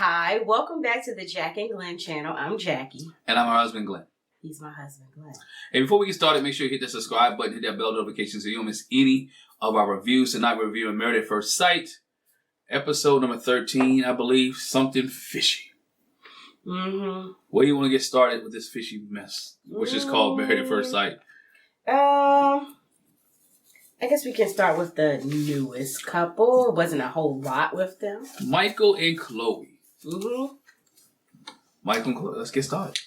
Hi, welcome back to the Jack and Glenn channel. I'm Jackie. And I'm her husband, Glenn. He's my husband, Glenn. Hey, before we get started, make sure you hit that subscribe button, hit that bell notification so you don't miss any of our reviews. Tonight we're reviewing Married at First Sight, episode number 13, I believe, something fishy. Mm-hmm. Where do you want to get started with this fishy mess, which is called Married at First Sight? I guess we can start with the newest couple. It wasn't a whole lot with them. Michael and Chloe. Mm-hmm. Michael and Chloe, let's get started.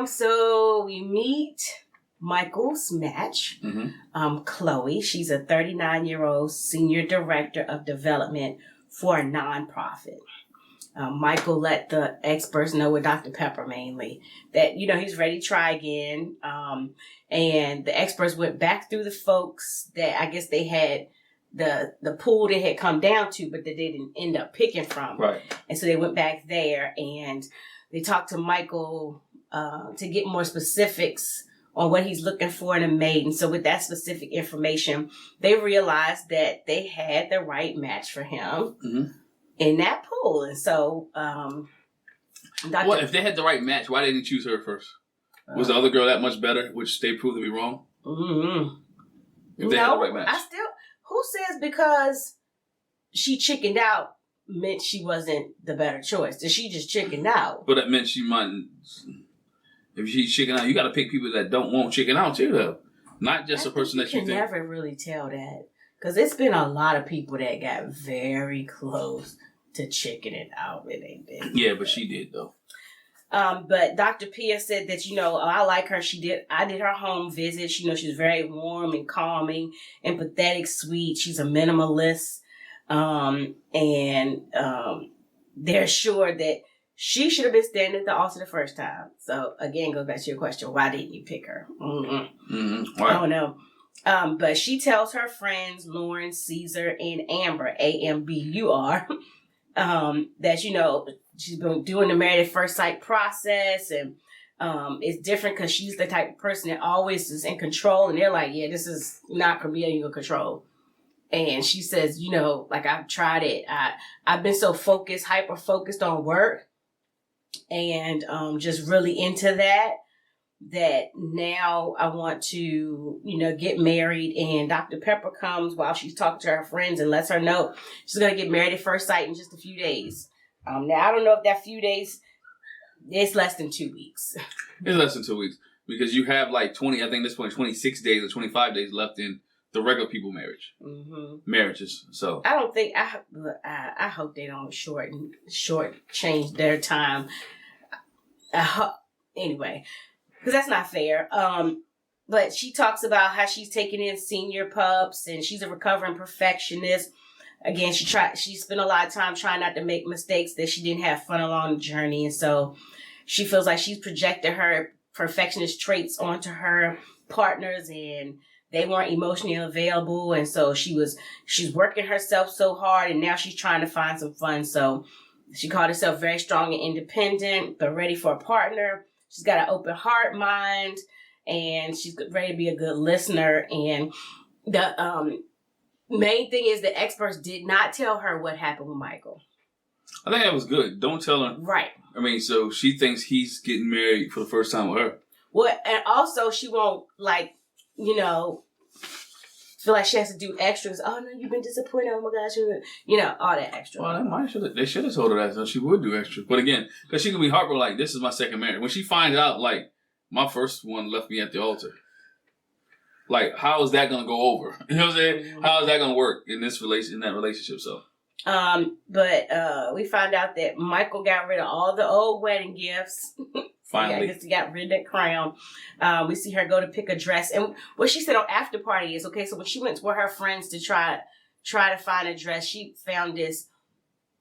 So we meet Michael's match. Mm-hmm. Chloe, she's a 39-year-old senior director of development for a nonprofit. Michael let the experts know, with Dr. Pepper mainly, that, he's ready to try again. And the experts went back through the folks that I guess they had the pool they had come down to, but that they didn't end up picking from. Right. And so they went back there and they talked to Michael to get more specifics on what he's looking for in a mate. And so with that specific information, they realized that they had the right match for him. Mm-hmm. In that pool. And so, what if they had the right match? Why didn't they choose her first? Was the other girl that much better, which they proved to be wrong? Mm-hmm. If they had the right match. Who says because she chickened out meant she wasn't the better choice? Did she just chickened out? But that meant she might, if she's chicken out, you got to pick people that don't want chicken out too, though. Not just a person that you think. You can never really tell that. Because it's been a lot of people that got very close to chicken it out, and they did. Yeah, but she did though. But Dr. Pia said that I like her. I did her home visit. She's very warm and calming, empathetic, sweet. She's a minimalist, and they're sure that she should have been standing at the altar the first time. So again, goes back to your question: why didn't you pick her? Mm-hmm. Mm-hmm. Right. I don't know. But she tells her friends Lauren, Caesar, and Amber, A-M-B-U-R. That, she's been doing the Married at First Sight process, and it's different because she's the type of person that always is in control, and they're like, yeah, this is not going to be in your control. And she says, I've tried it. I've been so hyper-focused on work, and just really into that now I want to, get married. And Dr. Pepper comes while she's talking to her friends and lets her know she's going to get married at first sight in just a few days. Now, I don't know if that few days, it's less than 2 weeks. It's less than 2 weeks because you have like 20, I think at this point, 26 days or 25 days left in the regular people marriages. So I don't think, I hope they don't change their time. Anyway. Because that's not fair. But she talks about how she's taking in senior pups and she's a recovering perfectionist. Again, she spent a lot of time trying not to make mistakes, that she didn't have fun along the journey. And so she feels like she's projected her perfectionist traits onto her partners and they weren't emotionally available. And so she's working herself so hard and now she's trying to find some fun. So she called herself very strong and independent, but ready for a partner. She's got an open heart, mind, and she's ready to be a good listener. And the main thing is the experts did not tell her what happened with Michael. I think that was good. Don't tell her. Right. I mean, so she thinks he's getting married for the first time with her. Well, and also she won't, feel like she has to do extras. Oh, no, you've been disappointed. Oh, my gosh. All that extra. Well, they should have told her that so she would do extra. But again, because she can be heartbroken, like, this is my second marriage. When she finds out, like, my first one left me at the altar. Like, how is that going to go over? You know what I'm saying? Mm-hmm. How is that going to work in that relationship? So. But we found out that Michael got rid of all the old wedding gifts. Finally. Yeah, I guess he got rid of that crown. We see her go to pick a dress. And what she said on after party is, okay, so when she went with her friends to try to find a dress, she found this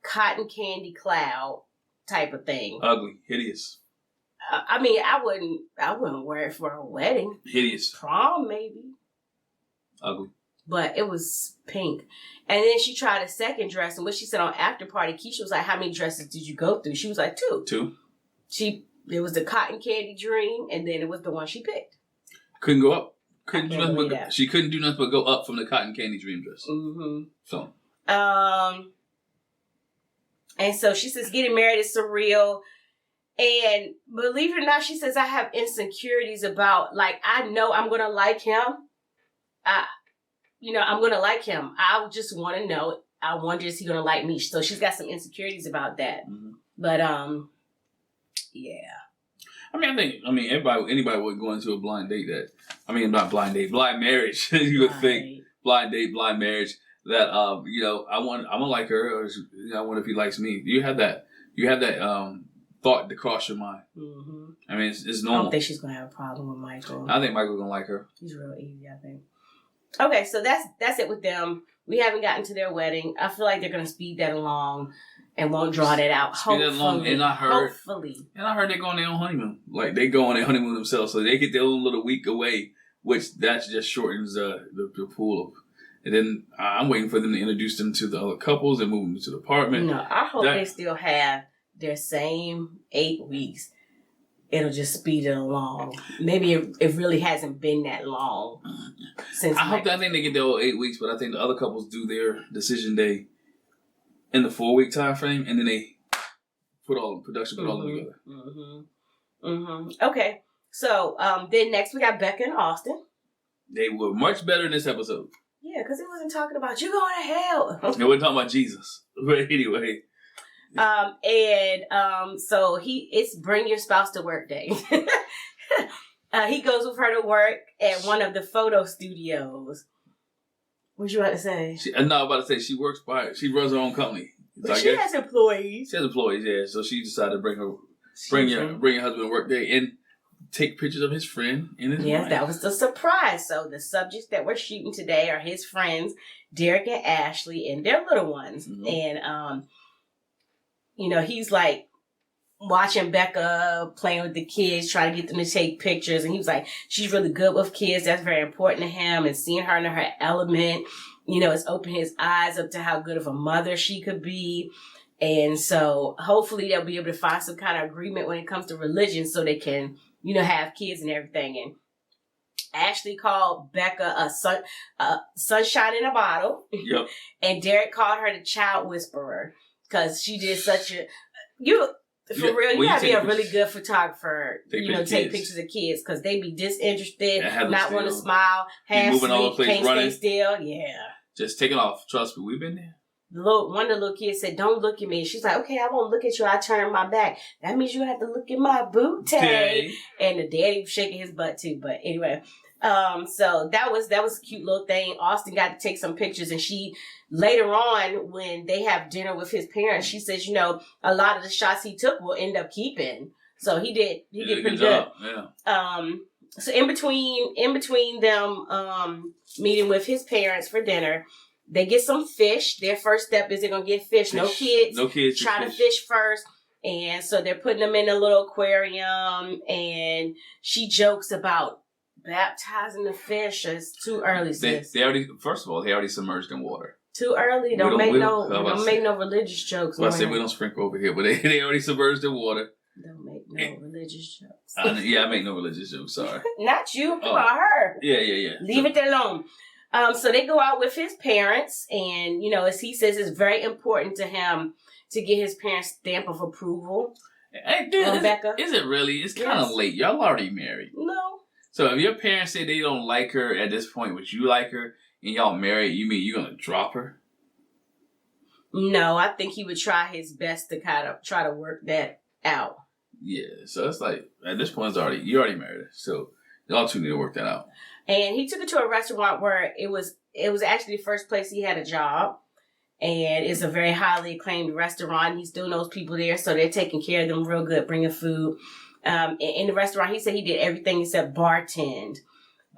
cotton candy cloud type of thing. Ugly. Hideous. I wouldn't wear it for a wedding. Hideous. Prom, maybe. Ugly. But it was pink. And then she tried a second dress. And what she said on after party, Keisha was like, how many dresses did you go through? She was like, 2. 2. It was the cotton candy dream, and then it was the one she picked. Couldn't go up. She couldn't do nothing but go up from the cotton candy dream dress. Mm-hmm. So. And so she says getting married is surreal. And believe it or not, she says, I have insecurities about, like, I know I'm going to like him. I'm going to like him. I just want to know. I wonder, is he going to like me? So she's got some insecurities about that. Mm-hmm. But, yeah. Anybody would go into a blind date not blind date, blind marriage. You would think blind date, blind marriage that, I'm going to like her, or I wonder if he likes me. You have that thought to cross your mind. Mm-hmm. It's normal. I don't think she's going to have a problem with Michael. I think Michael's going to like her. He's real easy, I think. Okay, so that's it with them. We haven't gotten to their wedding. I feel like they're going to speed that along and won't draw that out. Speed that along. And I heard they're going on their own honeymoon. Like, they go on their honeymoon themselves, so they get their own little week away, which that just shortens the pool of. And then I'm waiting for them to introduce them to the other couples and move them to the apartment. No, I hope they still have their same 8 weeks. It'll just speed it along. Maybe it really hasn't been that long since. I think they get their whole 8 weeks, but I think the other couples do their decision day in the 4 week time frame, and then they put all them together. Mm-hmm. Mm-hmm. Okay, so then next we got Becca and Austin. They were much better in this episode. Yeah, because it wasn't talking about you going to hell. They weren't talking about Jesus, but anyway. So it's bring your spouse to work day. He goes with her to work at one of the photo studios. What you about to say? I'm about to say she runs her own company. But she has employees. She has employees, yeah. So she decided to bring your husband to work day and take pictures of his friend and his wife. Yes, that was the surprise. So the subjects that we're shooting today are his friends, Derek and Ashley, and their little ones. Mm-hmm. And he's like watching Becca playing with the kids, trying to get them to take pictures. And he was like, she's really good with kids. That's very important to him. And seeing her in her element, it's opened his eyes up to how good of a mother she could be. And so hopefully they'll be able to find some kind of agreement when it comes to religion so they can, have kids and everything. And Ashley called Becca a sunshine in a bottle. Yep. And Derek called her the child whisperer because she did such a... You gotta be a really good photographer, take pictures of kids because they be disinterested, not want to smile, half sleep, can't stay still. Yeah. Just taking off. Trust me, we've been there. One of the little kids said, don't look at me. She's like, okay, I won't look at you. I turn my back. That means you have to look at my booty. And the daddy was shaking his butt too. But anyway, so that was a cute little thing. Austin got to take some pictures, and she later on when they have dinner with his parents, she says, a lot of the shots he took will end up keeping. So he did pretty good. Yeah. So in between them meeting with his parents for dinner, they get some fish. Their first step is they're going to get fish. No kids. Try to fish first. And so they're putting them in a little aquarium. And she jokes about baptizing the fish. It's too early, sis. They already submerged in water. Too early. Don't make no religious jokes. Well, I said we don't sprinkle over here, but they already submerged in water. Don't make no religious jokes. I make no religious jokes. Sorry. Not you. Come on, her. Yeah. Leave it alone. So they go out with his parents, and, as he says, it's very important to him to get his parents' stamp of approval. Hey, dude, Becca. Is it really? It's kind of late. Y'all already married. No. So if your parents say they don't like her at this point, but you like her, and y'all married, you mean you're going to drop her? No, I think he would try his best to kind of try to work that out. Yeah, so it's like, at this point, you already married her, so y'all two need to work that out. And he took her to a restaurant where it was actually the first place he had a job. And it's a very highly acclaimed restaurant. He still knows people there, so they're taking care of them real good, bringing food. In the restaurant, he said he did everything except bartend.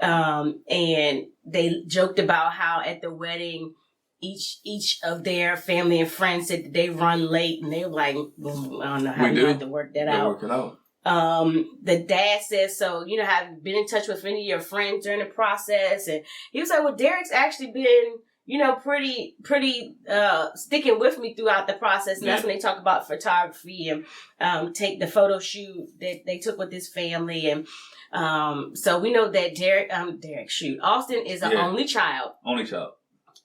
And they joked about how at the wedding, each of their family and friends said that they run late. And they were like, I don't know how you have to work that out. Work it out. The dad says, so, have you been in touch with any of your friends during the process? And he was like, well, Derek's actually been, pretty sticking with me throughout the process. And that's when they talk about photography and, take the photo shoot that they took with his family. And, so we know that Austin is an only child. Only child.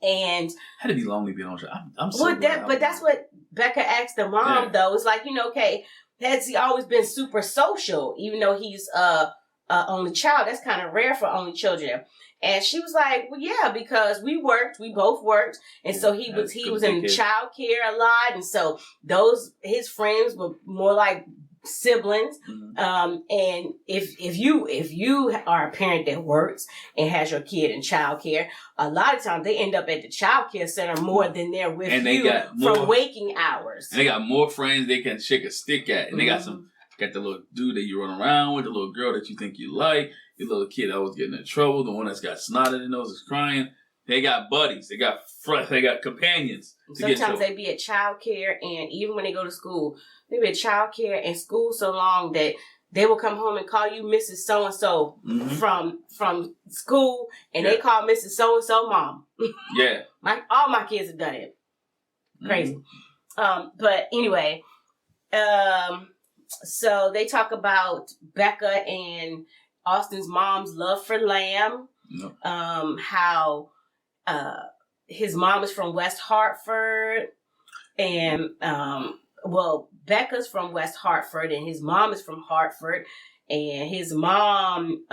And had to be lonely being on the show. I'm so but that's what Becca asked the mom though. It's like, okay, has he always been super social, even though he's only child? That's kind of rare for only children. And she was like, well, yeah, because we both worked. And so he was in child care a lot. And so his friends were more like siblings. Mm-hmm. And if you are a parent that works and has your kid in child care, a lot of times they end up at the child care center more than they're with you from waking hours. And they got more friends they can shake a stick at. And they got the little dude that you run around with, the little girl that you think you like, your little kid always getting in trouble, the one that's got snot in their nose is crying. They got buddies. They got companions. Sometimes they be at child care, and even when they go to school, they be at child care and school so long that they will come home and call you Mrs. So-and-so from school, and they call Mrs. So-and-so mom. Yeah. All my kids have done it. Crazy. But anyway, so they talk about Becca and Austin's mom's love for lamb. Yep. How his mom is from West Hartford, and Becca's from West Hartford, and his mom is from Hartford, and his mom,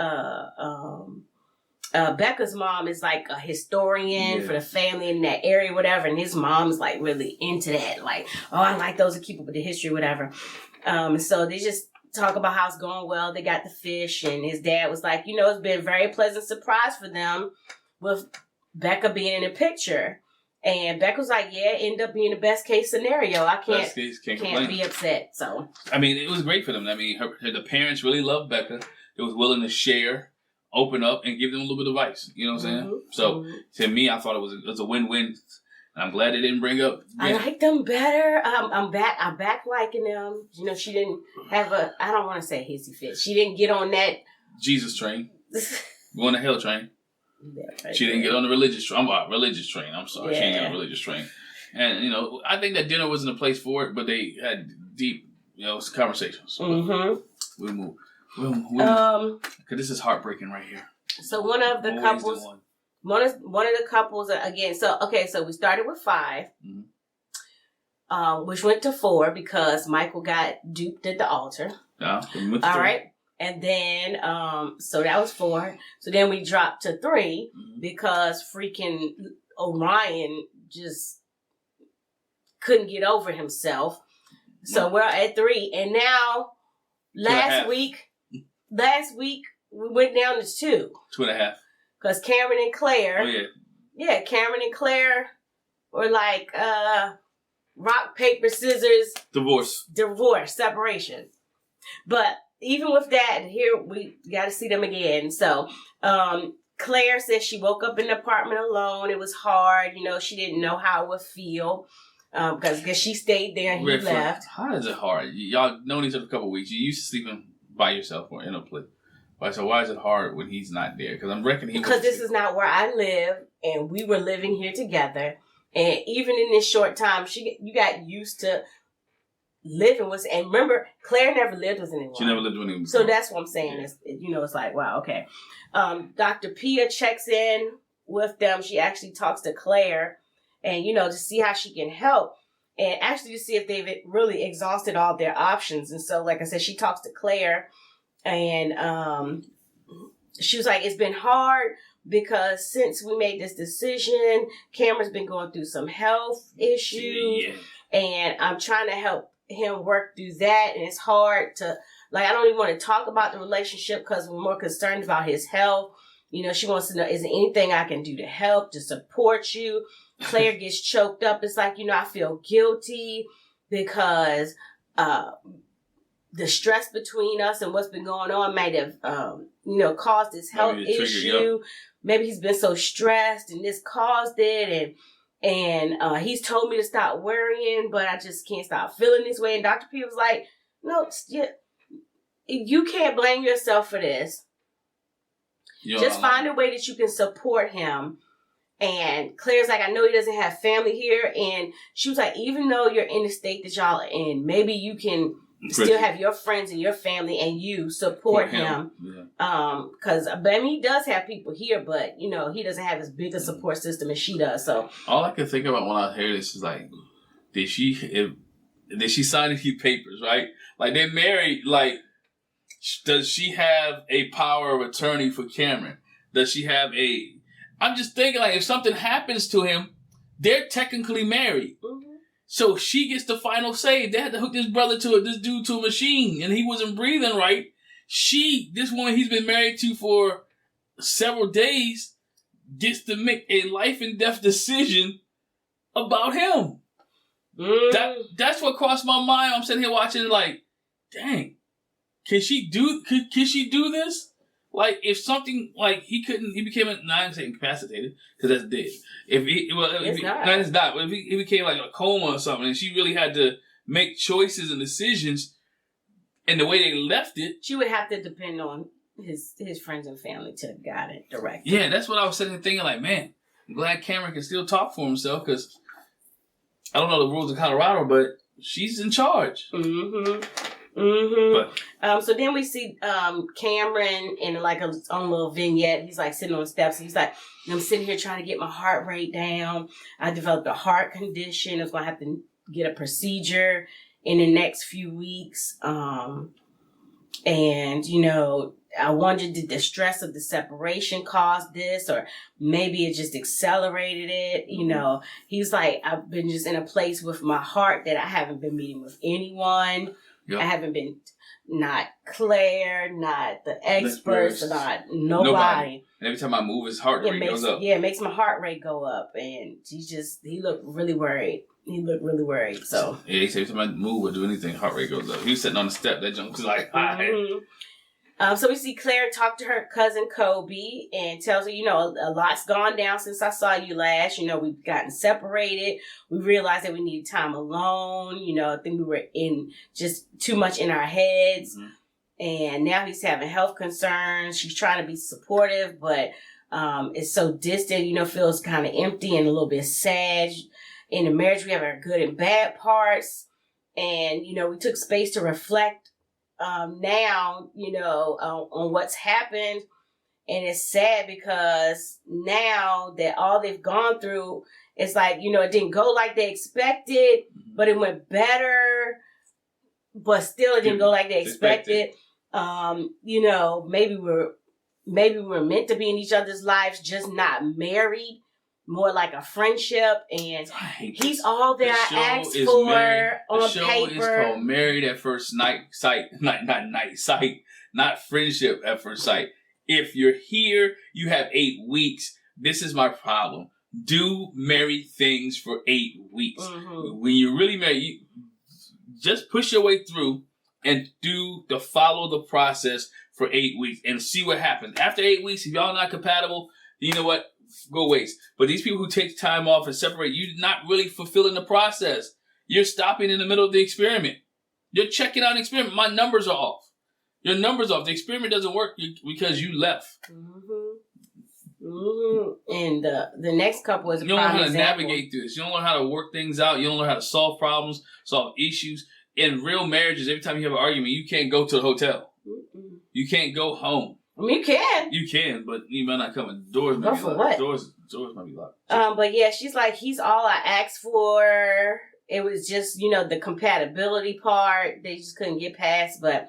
Becca's mom is like a historian for the family in that area, whatever, and his mom's like really into that, like, oh, I like those that keep up with the history, whatever. So they just talk about how it's going well. They got the fish, and his dad was like, it's been a very pleasant surprise for them with Becca being in the picture. And Becca was like, yeah, it ended up being the best case scenario. I can't be upset. So I mean, it was great for them. I mean, the parents really loved Becca. They was willing to share, open up, and give them a little bit of advice. You know what I'm saying? So to me, I thought it was a win-win. I'm glad they didn't bring up. I like them better. I'm back liking them. She didn't have I don't want to say hissy fit. She didn't get on that Jesus train. Going to hell train. Yeah, she didn't get on the religious train. I'm sorry. Yeah. She didn't get on the religious train. And, I think that dinner wasn't a place for it, but they had deep, conversations. So we'll move. Because this is heartbreaking right here. So one of the couples... One of the couples again. So we started with 5, which went to 4 because Michael got duped at the altar. Yeah, all right, and then so that was 4. So then we dropped to 3 because freaking Orion just couldn't get over himself. So we're at 3, and now last week we went down to 2. 2.5. Because Cameron and Claire, Cameron and Claire were like rock, paper, scissors. Divorce, separation. But even with that, here we got to see them again. So Claire says she woke up in the apartment alone. It was hard. She didn't know how it would feel because she stayed there and he left. How is it hard? Y'all known each other a couple of weeks. You used to sleeping by yourself or in a place. So why is it hard when he's not there? Because this is not where I live, and we were living here together. And even in this short time, you got used to living with. And remember, Claire never lived with anyone. She never lived with anyone. So that's what I'm saying. Yeah. It's like, wow, okay. Dr. Pia checks in with them. She actually talks to Claire, and to see how she can help, and actually to see if they've really exhausted all their options. And so, like I said, she talks to Claire. And she was like, it's been hard because since we made this decision, Cameron's been going through some health issues. Yeah. And I'm trying to help him work through that. And it's hard to, I don't even want to talk about the relationship because we're more concerned about his health. She wants to know, is there anything I can do to help, to support you? Claire gets choked up. It's like, I feel guilty because the stress between us and what's been going on might have, caused this health issue. Maybe he's been so stressed and this caused it. And he's told me to stop worrying, but I just can't stop feeling this way. And Dr. P was like, no, you can't blame yourself for this. Just find a way that you can support him. And Claire's like, I know he doesn't have family here. And she was like, even though you're in the state that y'all are in, maybe you can still have your friends and your family and you support him. Yeah. Because I mean, he does have people here, but you know, he doesn't have as big a support system as she does. So all I can think about when I hear this is like, did she sign a few papers, right? Like they're married. Like, does she have a power of attorney for Cameron? Does she have a? I'm just thinking like if something happens to him, they're technically married. Mm-hmm. So she gets the final say. They had to hook this dude to a machine, and he wasn't breathing right. This woman he's been married to for several days, gets to make a life and death decision about him. That's what crossed my mind. I'm sitting here watching it like, dang, can she do this? Like, if something, like, he became, not incapacitated, because that's dead. It's not. But if he became like a coma or something, and she really had to make choices and decisions, and the way they left it. She would have to depend on his friends and family to guide it directly. Yeah, that's what I was sitting there thinking, like, man, I'm glad Cameron can still talk for himself, because I don't know the rules of Colorado, but she's in charge. Mm-hmm. Mm-hmm. So then we see Cameron in like a own little vignette. He's like sitting on the steps. He's like, I'm sitting here trying to get my heart rate down. I developed a heart condition. I was going to have to get a procedure in the next few weeks. And, you know, I wondered, did the stress of the separation cause this, or maybe it just accelerated it? You know, he's like, I've been just in a place with my heart that I haven't been meeting with anyone. Yep. I haven't been, not Claire, not the experts, not nobody. And every time I move, his heart rate goes up. Yeah, it makes my heart rate go up. And he looked really worried. So yeah, he said every time I move or do anything, heart rate goes up. He was sitting on the step, that junk was like, hi. Mm-hmm. So we see Claire talk to her cousin Kobe and tells her, you know, a lot's gone down since I saw you last. You know, we've gotten separated. We realized that we needed time alone. You know, I think we were in just too much in our heads. Mm-hmm. And now he's having health concerns. She's trying to be supportive, but it's so distant, you know, feels kind of empty and a little bit sad. In the marriage, we have our good and bad parts. And, you know, we took space to reflect now, you know, on what's happened. And it's sad because now that all they've gone through, it's like, you know, it didn't go like they expected, but it went better, but still it didn't go like they expected. You know, maybe we're meant to be in each other's lives, just not married. More like a friendship, and he's all that I asked for on paper. The show is called Married at First Sight, not Friendship at First Sight. If you're here, you have 8 weeks. This is my problem. Do married things for 8 weeks. Mm-hmm. When you're really married, you just push your way through and follow the process for 8 weeks and see what happens. After 8 weeks, if y'all not compatible, you know what? Go waste. But these people who take time off and separate, you're not really fulfilling the process. You're stopping in the middle of the experiment. You're checking out an experiment. My numbers are off. Your numbers are off. The experiment doesn't work because you left. Mm-hmm. Mm-hmm. And the next couple is a you don't know how to navigate through this. You don't know how to work things out. You don't know how to solve problems, solve issues. In real marriages, every time you have an argument, you can't go to the hotel. Mm-mm. You can't go home. I mean, you can. You can, but you might not come in. Doors might be locked. What? Doors might be locked. But yeah, she's like, he's all I asked for. It was just, you know, the compatibility part. They just couldn't get past. But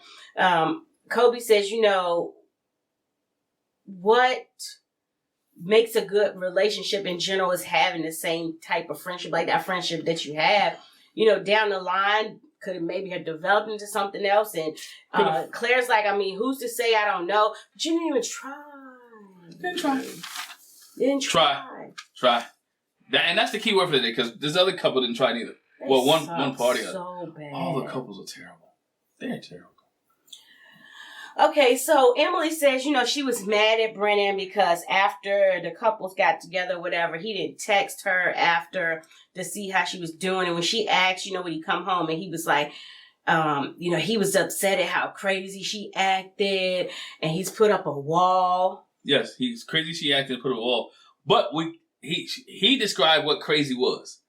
Kobe says, you know, what makes a good relationship in general is having the same type of friendship, like that friendship that you have. You know, down the line, could have maybe have developed into something else. And Claire's like, I mean, who's to say I don't know? But you didn't even try. Didn't try. Try. And that's the key word for today, because this other couple didn't try neither. Well, one party. So bad. All the couples are terrible. They're terrible. Okay, so Emily says, you know, she was mad at Brennan because after the couples got together, whatever, he didn't text her after to see how she was doing. And when she asked, you know, when he come home, and he was like, you know, he was upset at how crazy she acted, and he's put up a wall. Yes, he's crazy she acted and put up a wall. But he described what crazy was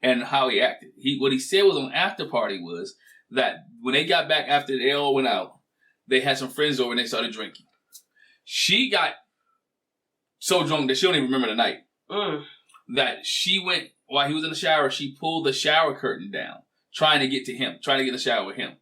and how he acted. What he said was on after party was that when they got back after they all went out, they had some friends over and they started drinking. She got so drunk that she don't even remember the night. That she went, while he was in the shower, she pulled the shower curtain down, trying to get to him, trying to get in the shower with him.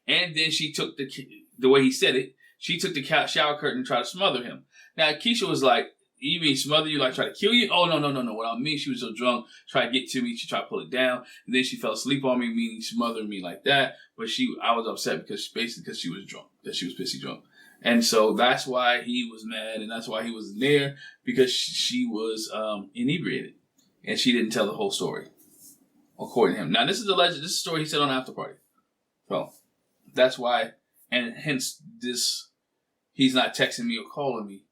And then she took the way he said it, she took the shower curtain and tried to smother him. Now, Keisha was like, you mean smother you, like try to kill you? Oh, no. What I mean, she was so drunk, tried to get to me, she tried to pull it down, and then she fell asleep on me, meaning smothering me like that. But I was upset because she was drunk, that she was pissy drunk. And so that's why he was mad, and that's why he wasn't there, because she was inebriated. And she didn't tell the whole story, according to him. Now, this is the legend. This is a story he said on After Party. So, that's why, and hence this, he's not texting me or calling me,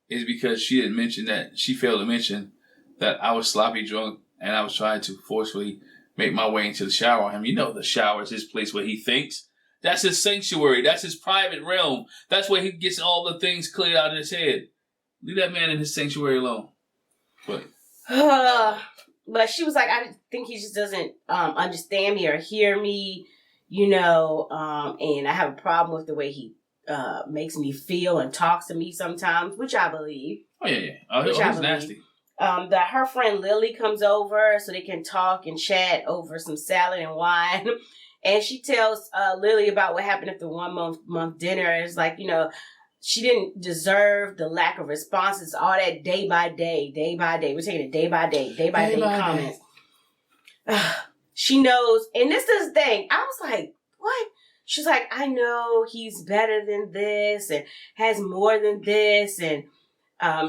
is because she didn't mention that, she failed to mention that I was sloppy drunk, and I was trying to forcefully make my way into the shower on him. You know, the shower is his place where he thinks. That's his sanctuary. That's his private realm. That's where he gets all the things cleared out of his head. Leave that man in his sanctuary alone. But she was like, I think he just doesn't understand me or hear me, and I have a problem with the way he makes me feel and talks to me sometimes, which I believe. Oh, yeah. He's nasty. That her friend Lily comes over so they can talk and chat over some salad and wine. And she tells Lily about what happened at the 1 month dinner. It's like, she didn't deserve the lack of responses, all that day by day. We're taking it day by day comments. She knows, and this is the thing. I was like, what? She's like, I know he's better than this and has more than this, and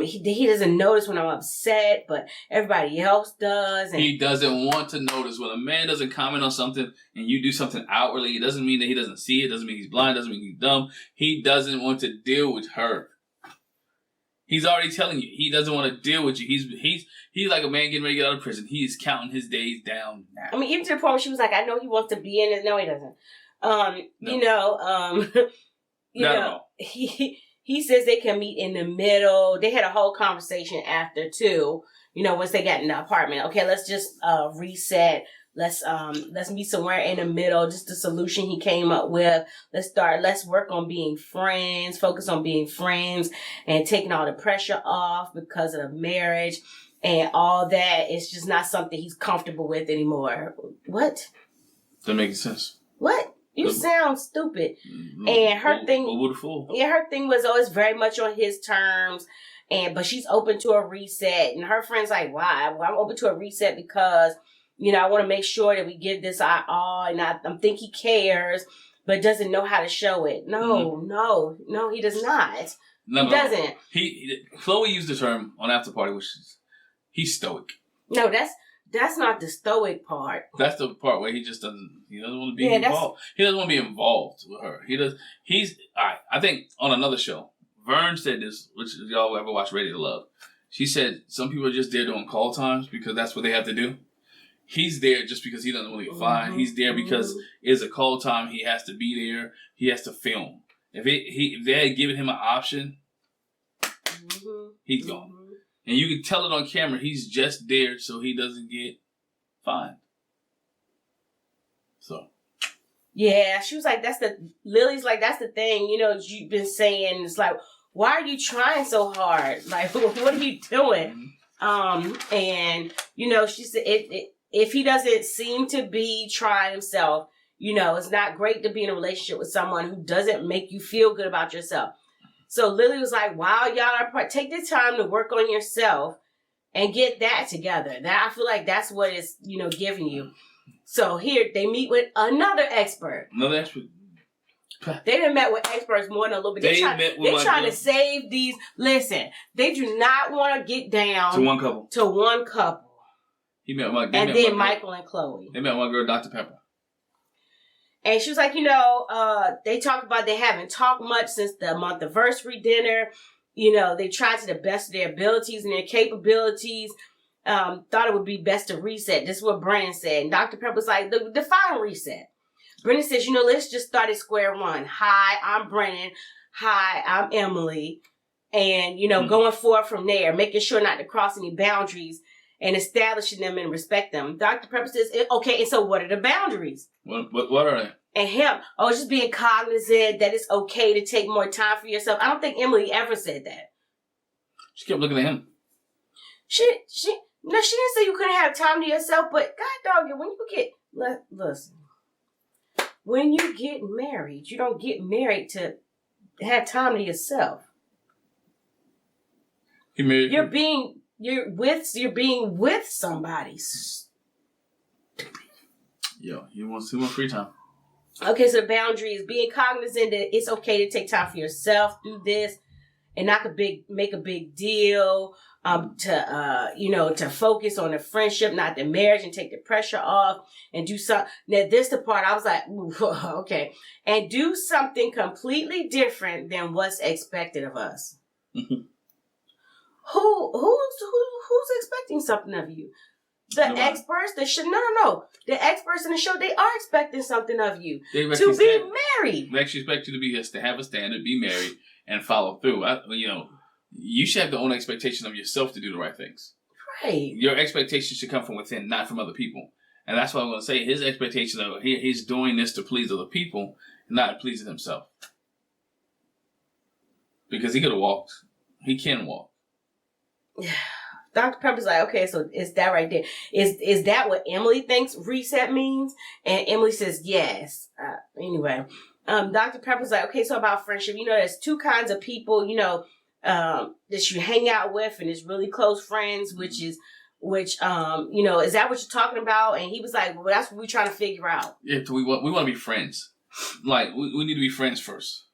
he doesn't notice when I'm upset, but everybody else does. And he doesn't want to notice. When a man doesn't comment on something and you do something outwardly, it doesn't mean that he doesn't see it. Doesn't mean he's blind. Doesn't mean he's dumb. He doesn't want to deal with her. He's already telling you he doesn't want to deal with you. He's like a man getting ready to get out of prison. He is counting his days down now. I mean, even to the point where she was like, I know he wants to be in it. No, he doesn't. He says they can meet in the middle. They had a whole conversation after too. Once they got in the apartment. Okay, let's just reset. Let's meet somewhere in the middle. Just the solution he came up with. Let's work on being friends. Focus on being friends and taking all the pressure off because of the marriage and all that. It's just not something he's comfortable with anymore. What? Doesn't make sense. What? You sound stupid. And her thing was always very much on his terms. But she's open to a reset. And her friend's like, why? Well, I'm open to a reset because, I want to make sure that we give this our all. And I think he cares, but doesn't know how to show it. No, he does not. He doesn't. Chloe used the term on After Party, which is, he's stoic. No, that's not the stoic part. That's the part where he doesn't want to be involved. He doesn't want to be involved with her. He's all right. I think on another show, Vern said this, which y'all ever watch Ready to Love. She said some people are just there doing call times because that's what they have to do. He's there just because he doesn't want to get fined. He's there because it's a call time. He has to be there. He has to film. If they had given him an option, he's gone. And you can tell it on camera. He's just there so he doesn't get fined. So. Yeah, she was like, Lily's like, that's the thing. You've been saying, it's like, why are you trying so hard? Like, what are you doing? And, she said, if he doesn't seem to be trying himself, it's not great to be in a relationship with someone who doesn't make you feel good about yourself. So Lily was like, while y'all are apart, take the time to work on yourself and get that together. I feel like that's what it's, giving you. So here they meet with another expert. They done met with experts more than a little bit. They're trying to save these. Listen, they do not want to get down to one couple. Then Michael and Chloe. They met one girl, Dr. Pepper. And she was like, they talk about they haven't talked much since the month-anniversary dinner. They tried to the best of their abilities and their capabilities. Thought it would be best to reset. This is what Brennan said. And Dr. Pepper was like, define reset. Brennan says, let's just start at square one. Hi, I'm Brennan. Hi, I'm Emily. And, going forward from there, making sure not to cross any boundaries and establishing them and respect them. Dr. Pepper says, okay, and so what are the boundaries? What are they? And him, just being cognizant that it's okay to take more time for yourself. I don't think Emily ever said that. She kept looking at him. She didn't say you couldn't have time to yourself, but God dog, when you get, listen, when you get married, you don't get married to have time to yourself. You're being with somebody. Yo, he wants too much free time. Okay, so the boundary is being cognizant that it's okay to take time for yourself, do this, and not make a big deal. To focus on the friendship, not the marriage, and take the pressure off, and do something. Now, this the part I was like, okay, and do something completely different than what's expected of us. Mm-hmm. Who's expecting something of you? The experts, no. The experts in the show, they are expecting something of you to be married. They actually expect you to have a standard, be married, and follow through. You should have the own expectation of yourself to do the right things. Right. Your expectations should come from within, not from other people. And that's what I'm going to say. His expectation of he's doing this to please other people, not pleasing himself. Because he could have walked. He can walk. Yeah. Dr. Pepper's like, okay, so is that right there? Is that what Emily thinks reset means? And Emily says, yes. Anyway, Dr. Pepper's like, okay, so about friendship, there's two kinds of people, that you hang out with, and it's really close friends, which is that what you're talking about? And he was like, well, that's what we're trying to figure out. Yeah, we want to be friends. Like, we need to be friends first.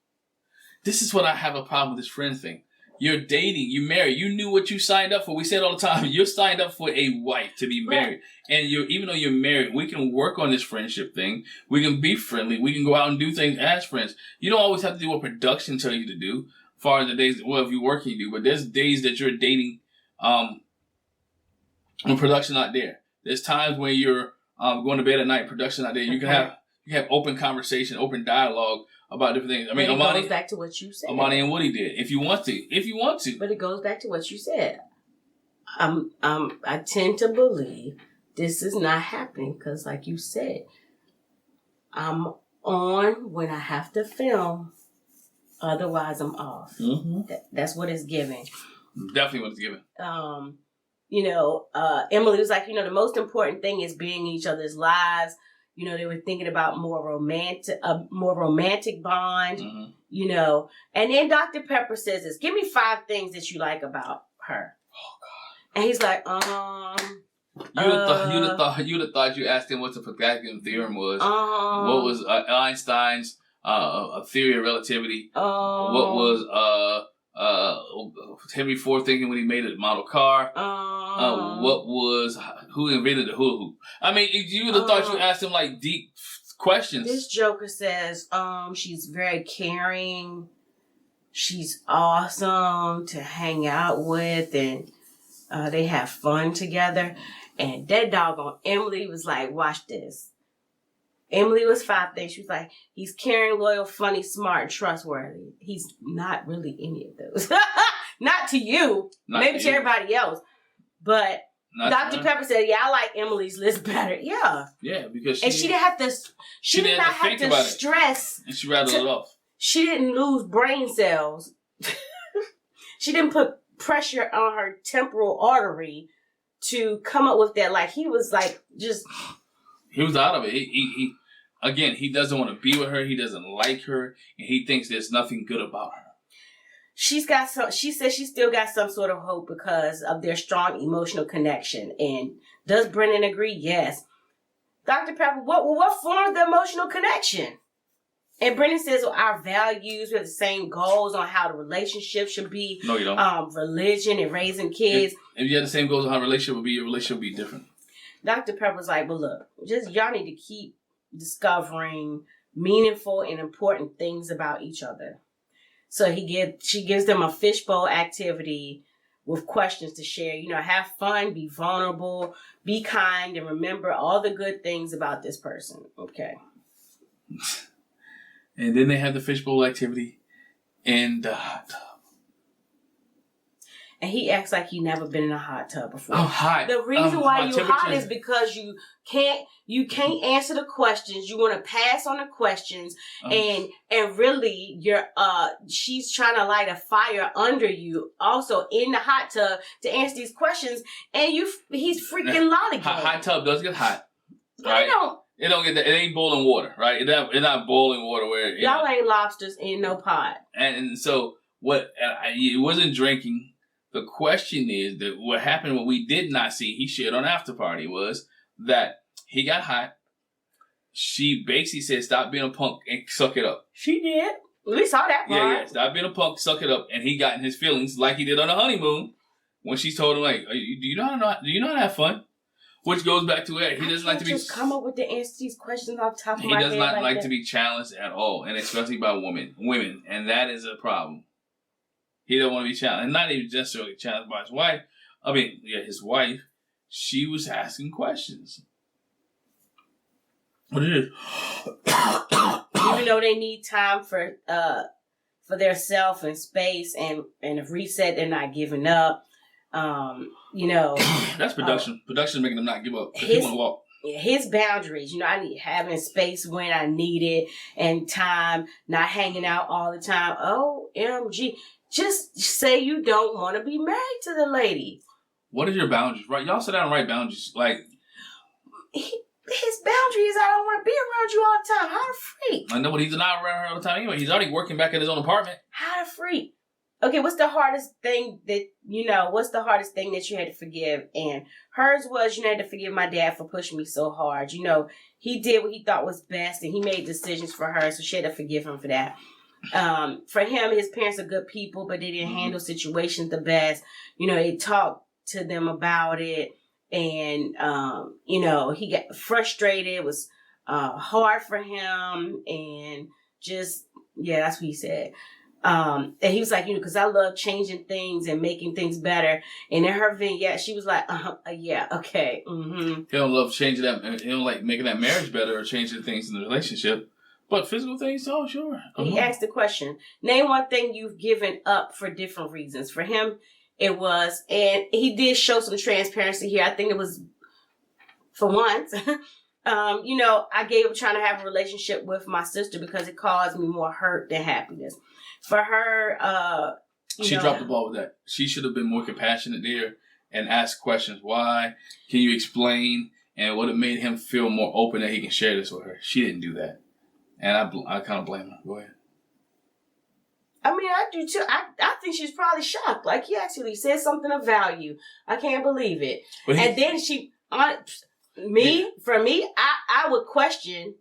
This is what I have a problem with this friend thing. You're dating, you're married. You knew what you signed up for. We say it all the time. You're signed up for a wife to be married. Right. And even though you're married, we can work on this friendship thing. We can be friendly. We can go out and do things as friends. You don't always have to do what production tells you to do. Far as the days, if you're working, you do. But there's days that you're dating when production not there. There's times when you're going to bed at night, production not there. You can have open conversation, open dialogue about different things. I mean, Amani, it goes back to what you said. Amani and Woody did. If you want to. But it goes back to what you said. I tend to believe this is not happening because, like you said, I'm on when I have to film. Otherwise, I'm off. Mm-hmm. That's what it's giving. Definitely what it's giving. Emily was like, the most important thing is being in each other's lives. They were thinking about more romantic bond, mm-hmm. And then Dr. Pepper says this, give me 5 things that you like about her. Oh, God. And he's like, You'd have thought you asked him what the Pythagorean theorem was. What was Einstein's theory of relativity? What was Henry Ford thinking when he made a model car? What was who invented the hula hoop? I mean, you would have thought you asked him like deep questions. This Joker says, she's very caring. She's awesome to hang out with, and they have fun together. And that doggone Emily was like, watch this. Emily was 5 things. She was like, he's caring, loyal, funny, smart, and trustworthy. He's not really any of those. Not to you. Maybe to everybody else. But Dr. Pepper said, yeah, I like Emily's list better. Yeah. Yeah, because she didn't have to, she did not have to stress. And she rattled it off. She didn't lose brain cells. She didn't put pressure on her temporal artery to come up with that. Like, he was like, just... He was out of it. He doesn't want to be with her. He doesn't like her. And he thinks there's nothing good about her. She says she still got some sort of hope because of their strong emotional connection. And does Brennan agree? Yes. Dr. Pepper, what forms the emotional connection? And Brennan says, well, our values, we have the same goals on how the relationship should be. No, you don't. Religion and raising kids. If you have the same goals on how a relationship will be, your relationship will be different. Dr. Pepper's like, well, look, just y'all need to keep discovering meaningful and important things about each other. So she gives them a fishbowl activity with questions to share. Have fun, be vulnerable, be kind, and remember all the good things about this person. Okay. And then they have the fishbowl activity in the hot tub. And he acts like he never been in a hot tub before. I'm hot. The reason why you're hot is because you can't answer the questions. You want to pass on the questions, and really she's trying to light a fire under you, also in the hot tub to answer these questions, and he's freaking lollygagging. Hot tub does get hot, right? It don't get that. It ain't boiling water, right? It's not boiling water where y'all ain't lobsters in no pot. And so what? It wasn't drinking. The question is that what happened, what we did not see, he shared on After Party, was that he got hot. She basically said, stop being a punk and suck it up. She did. We saw that part. Yeah, stop being a punk, suck it up. And he got in his feelings like he did on the honeymoon when she told him, like, do you know how to have fun? Which goes back to where he doesn't like to be... just come up with the answer to these questions off the top of my head. He does not like to be challenged at all, and especially by women. And that is a problem. He don't want to be challenged. And not even necessarily challenged by his wife. I mean, his wife, she was asking questions. What it is? Even though they need time for their self and space and a reset, they're not giving up. That's production. Production is making them not give up. He want to walk. His boundaries, I need having space when I need it and time, not hanging out all the time. OMG. Just say you don't want to be married to the lady. What is your boundaries? Right? Y'all sit down and write boundaries. Like, his boundary is I don't want to be around you all the time. How the freak? I know, but he's not around her all the time anyway. He's already working back at his own apartment. How the freak? Okay, what's the hardest thing that you had to forgive? And hers was, had to forgive my dad for pushing me so hard. He did what he thought was best, and he made decisions for her, so she had to forgive him for that. For him, his parents are good people, but they didn't handle situations the best. They talked to them about it, and he got frustrated. It was hard for him, and just that's what he said. And he was like, because I love changing things and making things better. And in her vignette, she was like, yeah, okay. Mm-hmm. He don't love changing that. He don't like making that marriage better or changing things in the relationship. But physical things, sure. He asked the question, name one thing you've given up for different reasons. For him, it was, and he did show some transparency here. I think it was, for once, I gave up trying to have a relationship with my sister because it caused me more hurt than happiness. For her, she dropped the ball with that. She should have been more compassionate there and asked questions. Why? Can you explain? And would have made him feel more open that he can share this with her. She didn't do that. And I kind of blame her. Go ahead. I mean, I do too. I think she's probably shocked. Like, he actually said something of value. I can't believe it. And then for me, I would question,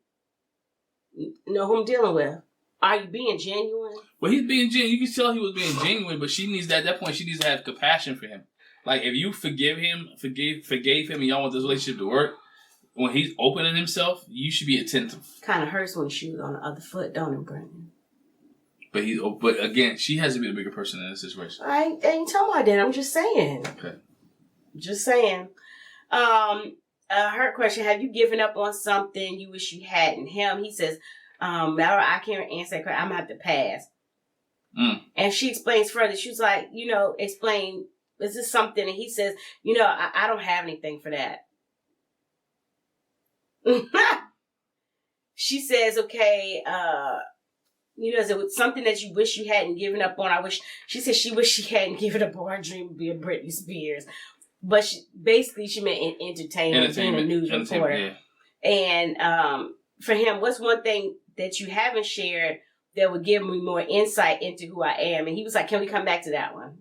who I'm dealing with. Are you being genuine? Well, he's being genuine. You can tell he was being genuine, but she needs at that point, she needs to have compassion for him. Like, if you forgave him, and y'all want this relationship to work, when he's opening himself, you should be attentive. Kind of hurts when she was on the other foot, don't it, Brandon? But again, she has to be the bigger person in this situation. I ain't talking about that. I'm just saying. Okay. Just saying. Her question: have you given up on something you wish you hadn't? Him, he says, I can't answer that question. I'm gonna have to pass. And she explains further. She was like, explain. Is this something? And he says, I don't have anything for that. She says, okay, is it something that you wish you hadn't given up on? She said she wished she hadn't given up on her dream of being Britney Spears. But she meant entertainment, being a news reporter. Yeah. And for him, what's one thing that you haven't shared that would give me more insight into who I am? And he was like, can we come back to that one?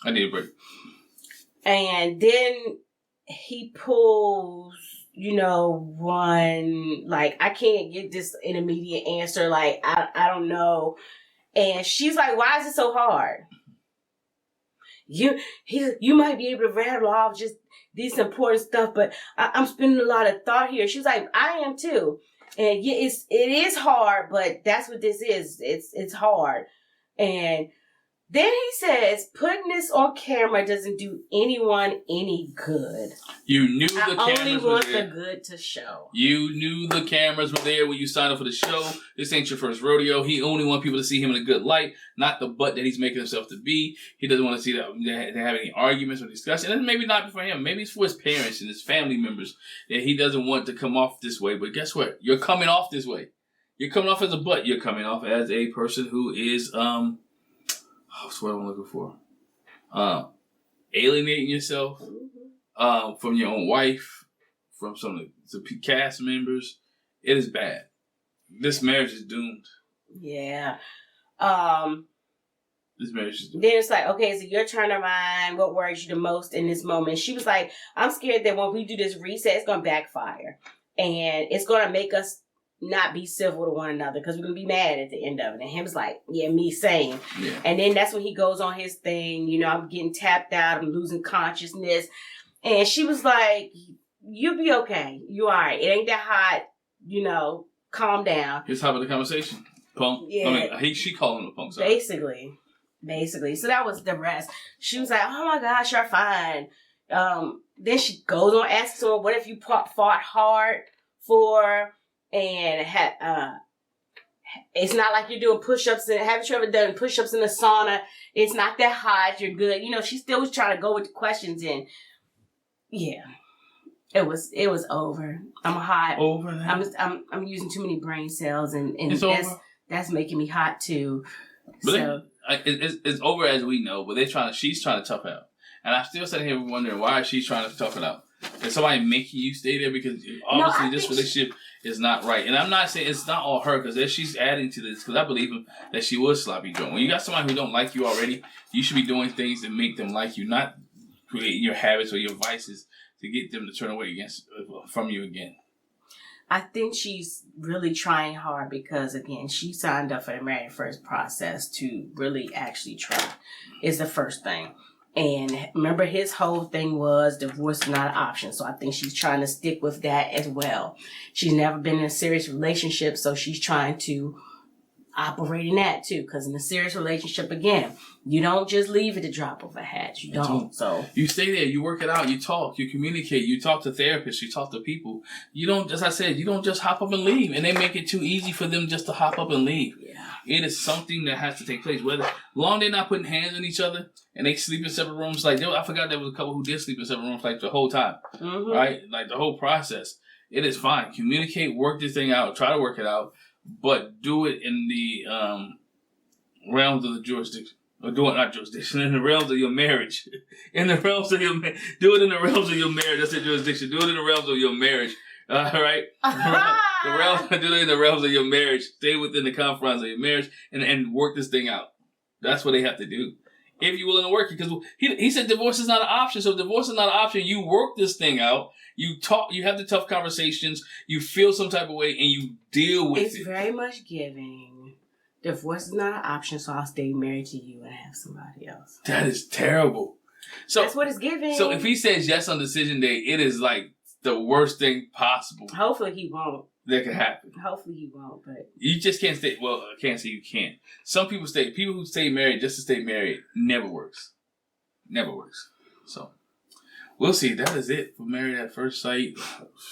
I need a break. And then he pulls, one, like, I can't get this an immediate answer. Like, I don't know. And she's like, why is it so hard? You might be able to rattle off just this important stuff, but I'm spending a lot of thought here. She's like, I am too. And yeah, it is hard, but that's what this is. It's hard. And Then he says, putting this on camera doesn't do anyone any good. You knew the cameras were there. I only want the good to show. You knew the cameras were there when you signed up for the show. This ain't your first rodeo. He only wants people to see him in a good light, not the butt that he's making himself to be. He doesn't want to see that they have any arguments or discussion. And maybe not for him. Maybe it's for his parents and his family members that he doesn't want to come off this way. But guess what? You're coming off this way. You're coming off as a butt. You're coming off as a person who is, what's what I'm looking for? Alienating yourself from your own wife, from some of the cast members. It is bad. This marriage is doomed. Yeah. This marriage is doomed. Then it's like, okay, so your turn of mind. What worries you the most in this moment? She was like, I'm scared that when we do this reset, it's going to backfire. And it's going to make us not be civil to one another because we're going to be mad at the end of it. And him's like, yeah, me same. Yeah. And then that's when he goes on his thing, you know, I'm getting tapped out, I'm losing consciousness. And she was like, you'll be okay. You all right. It ain't that hot, you know, calm down. He's top of the conversation. Punk. Yeah. I mean, she called him a punk. Sorry. Basically. So that was the rest. She was like, oh my gosh, you're fine. Then she goes on asking him, what if you fought hard for... And it's not like you're doing push-ups. Haven't you ever done push-ups in the sauna? It's not that hot. You're good. You know, she still was trying to go with the questions in. Yeah, it was over. I'm hot. Over now? I'm using too many brain cells, and that's making me hot too. But so it's over as we know. But she's trying to tough it out, and I'm still sitting here wondering why she's trying to tough it out. Is somebody making you stay there? Because obviously this relationship is not right. And I'm not saying it's not all her, because she's adding to this, because I believe that she was sloppy drunk. When you got somebody who don't like you already, you should be doing things that make them like you, not creating your habits or your vices to get them to turn away from you again. I think she's really trying hard because, again, she signed up for the Married First process to really actually try. Is the first thing. And remember, his whole thing was divorce is not an option. So I think she's trying to stick with that as well. She's never been in a serious relationship, so she's trying to operate in that too. Because in a serious relationship, again, you don't just leave at the drop of a hat. You don't. So you stay there, you work it out, you talk, you communicate, you talk to therapists, you talk to people. You don't, as I said, you don't just hop up and leave. And they make it too easy for them just to hop up and leave. Yeah. It is something that has to take place. Whether long they're not putting hands on each other and they sleep in separate rooms. Like, I forgot there was a couple who did sleep in separate rooms like the whole time. Mm-hmm. Right? Like the whole process. It is fine. Communicate, work this thing out, try to work it out, but do it in the realms of the jurisdiction. Or do it, not jurisdiction, in the realms of your marriage. In the realms of your do it in the realms of your marriage. That's the jurisdiction. Do it in the realms of your marriage. All right? Do it in the realms of your marriage. Stay within the confines of your marriage and work this thing out. That's what they have to do. If you're willing to work it. Because he said divorce is not an option. So if divorce is not an option, you work this thing out. You talk. You have the tough conversations. You feel some type of way and you deal with it. It's very much giving. Divorce is not an option, so I'll stay married to you and have somebody else. That is terrible. So that's what it's giving. So if he says yes on decision day, it is like the worst thing possible. Hopefully he won't. That could happen. Hopefully he won't, but you just can't stay. Well, I can't say you can't. Some people people who stay married just to stay married never works. Never works. So we'll see. That is it for Married at First Sight.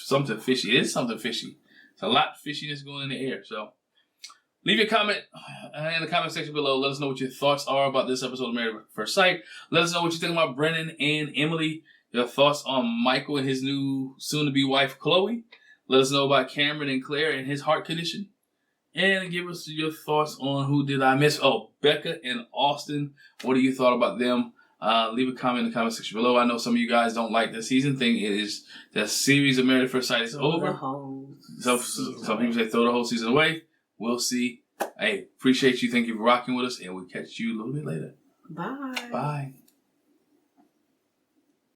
Something fishy. It is something fishy. It's a lot of fishiness going in the air. So leave your comment in the comment section below. Let us know what your thoughts are about this episode of Married at First Sight. Let us know what you think about Brennan and Emily. Your thoughts on Michael and his new soon-to-be wife, Chloe. Let us know about Cameron and Claire and his heart condition. And give us your thoughts on who did I miss. Oh, Becca and Austin. What do you thought about them? Leave a comment in the comment section below. I know some of you guys don't like the season thing. It is the series of Married at First Sight is over. Some people say throw the whole season away. We'll see. Hey, appreciate you. Thank you for rocking with us. And we'll catch you a little bit later. Bye. Bye.